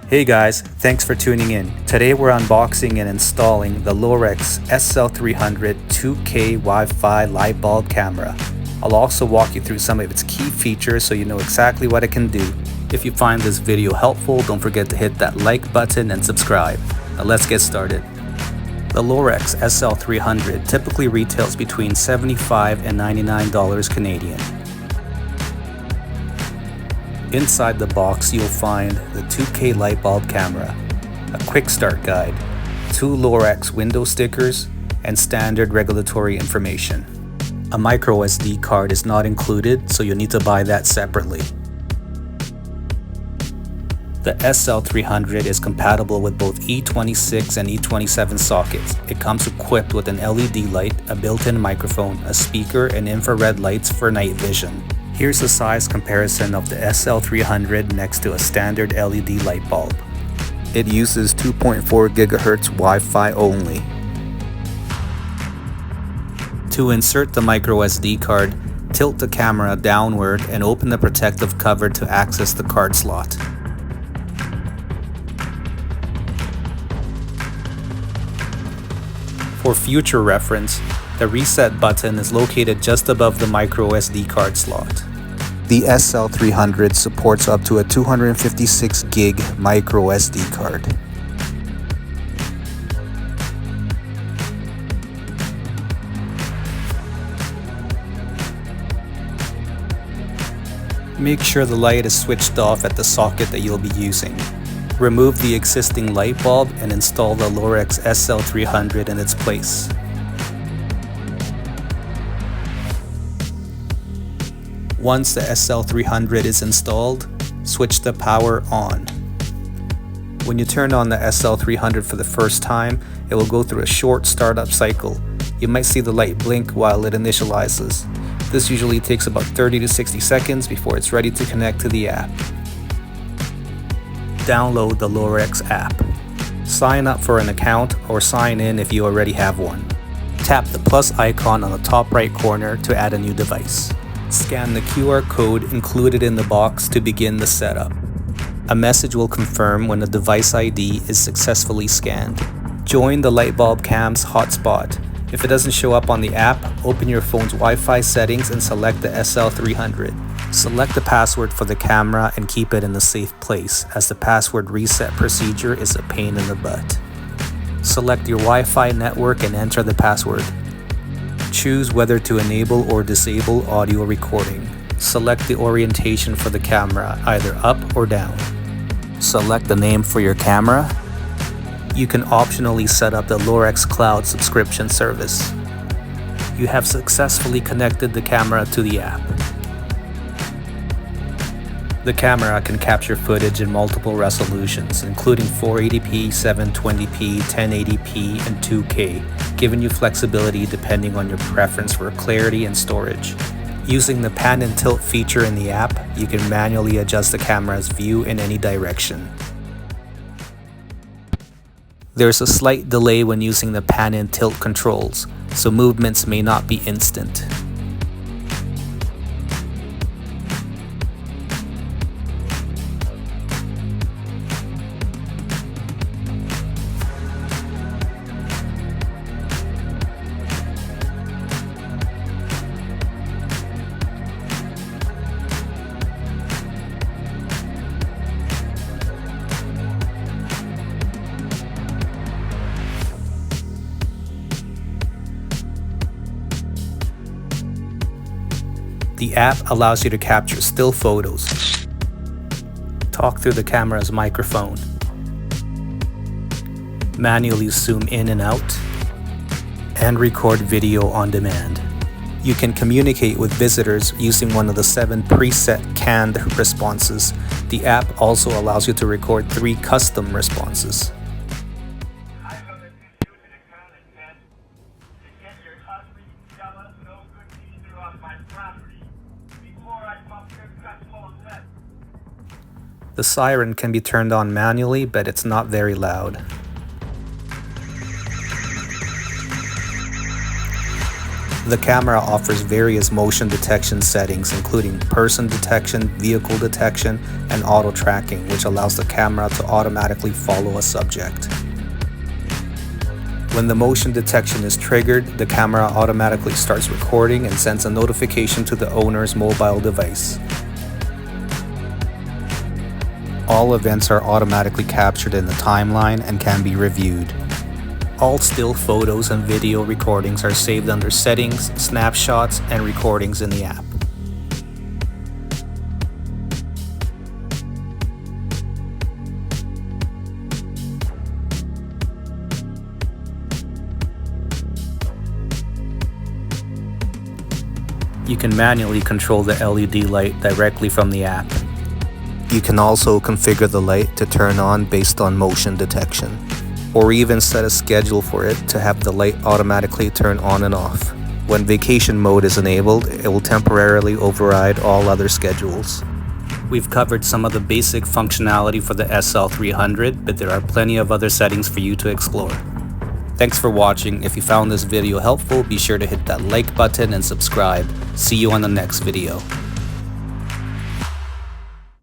Hey guys, thanks for tuning in. Today we're unboxing and installing the Lorex SL300 2K Wi-Fi Lightbulb camera. I'll also walk you through some of its key features so you know exactly what it can do. If you find this video helpful, don't forget to hit that like button and subscribe. Now let's get started. The Lorex SL300 typically retails between $75 and $99 Canadian. Inside the box, you'll find the 2K Lightbulb camera, a quick start guide, 2 Lorex window stickers, and standard regulatory information. A microSD card is not included, so you'll need to buy that separately. The SL300 is compatible with both E26 and E27 sockets. It comes equipped with an LED light, a built-in microphone, a speaker, and infrared lights for night vision. Here's a size comparison of the SL300 next to a standard LED light bulb. It uses 2.4 GHz Wi-Fi only. To insert the microSD card, tilt the camera downward and open the protective cover to access the card slot. For future reference, the reset button is located just above the microSD card slot. The SL300 supports up to a 256 gig microSD card. Make sure the light is switched off at the socket that you'll be using. Remove the existing light bulb and install the Lorex SL300 in its place. Once the SL300 is installed, switch the power on. When you turn on the SL300 for the first time, it will go through a short startup cycle. You might see the light blink while it initializes. This usually takes about 30 to 60 seconds before it's ready to connect to the app. Download the Lorex app. Sign up for an account or sign in if you already have one. Tap the plus icon on the top right corner to add a new device. Scan the QR code included in the box to begin the setup. A message will confirm when the device ID is successfully scanned. Join the Lightbulb cam's hotspot. If it doesn't show up on the app, open your phone's Wi-Fi settings and select the SL300. Select the password for the camera and keep it in a safe place, as the password reset procedure is a pain in the butt. Select your Wi-Fi network and enter the password. Choose whether to enable or disable audio recording. Select the orientation for the camera, either up or down. Select the name for your camera. You can optionally set up the Lorex Cloud subscription service. You have successfully connected the camera to the app. The camera can capture footage in multiple resolutions, including 480p, 720p, 1080p, and 2K, giving you flexibility depending on your preference for clarity and storage. Using the pan and tilt feature in the app, you can manually adjust the camera's view in any direction. There's a slight delay when using the pan and tilt controls, so movements may not be instant. The app allows you to capture still photos, talk through the camera's microphone, manually zoom in and out, and record video on demand. You can communicate with visitors using one of the 7 preset canned responses. The app also allows you to record 3 custom responses. The siren can be turned on manually, but it's not very loud. The camera offers various motion detection settings, including person detection, vehicle detection, and auto tracking, which allows the camera to automatically follow a subject. When the motion detection is triggered, the camera automatically starts recording and sends a notification to the owner's mobile device. All events are automatically captured in the timeline and can be reviewed. All still photos and video recordings are saved under Settings, Snapshots, and Recordings in the app. You can manually control the LED light directly from the app. You can also configure the light to turn on based on motion detection, or even set a schedule for it to have the light automatically turn on and off. When vacation mode is enabled, it will temporarily override all other schedules. We've covered some of the basic functionality for the SL300, but there are plenty of other settings for you to explore. Thanks for watching. If you found this video helpful, be sure to hit that like button and subscribe. See you on the next video.